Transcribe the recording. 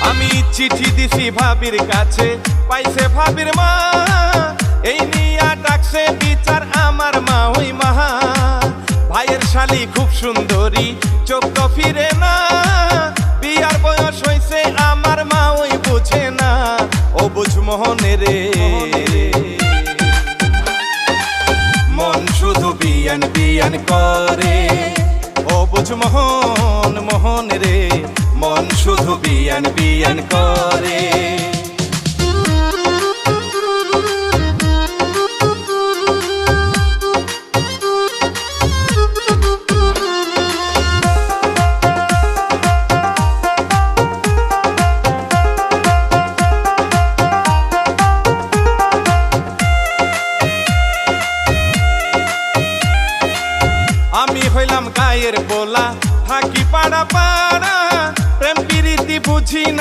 আমি চিঠি দিছি ভাবির কাছে, পাইছে ভাবির মা, এই নিয়া ডাকছে বিচার আমার মা ওই মাহা। ভাইয়ের শালি খুব সুন্দরী, চোখ তো ফিরে না, বিয়ার বয়স হইছে আমার মা ওই বুঝে না, ও বুঝ মোহনে রে। মন শুধু বিয়ান বিয়ান করে, ও বুঝ মোহন মোহন রে, মন শুধু বিয়ান বিয়ান করে। আমি হইলাম গায়ের পোলা, থাকি পাড়া পাড়া, প্রেম প্রীতি বুঝি না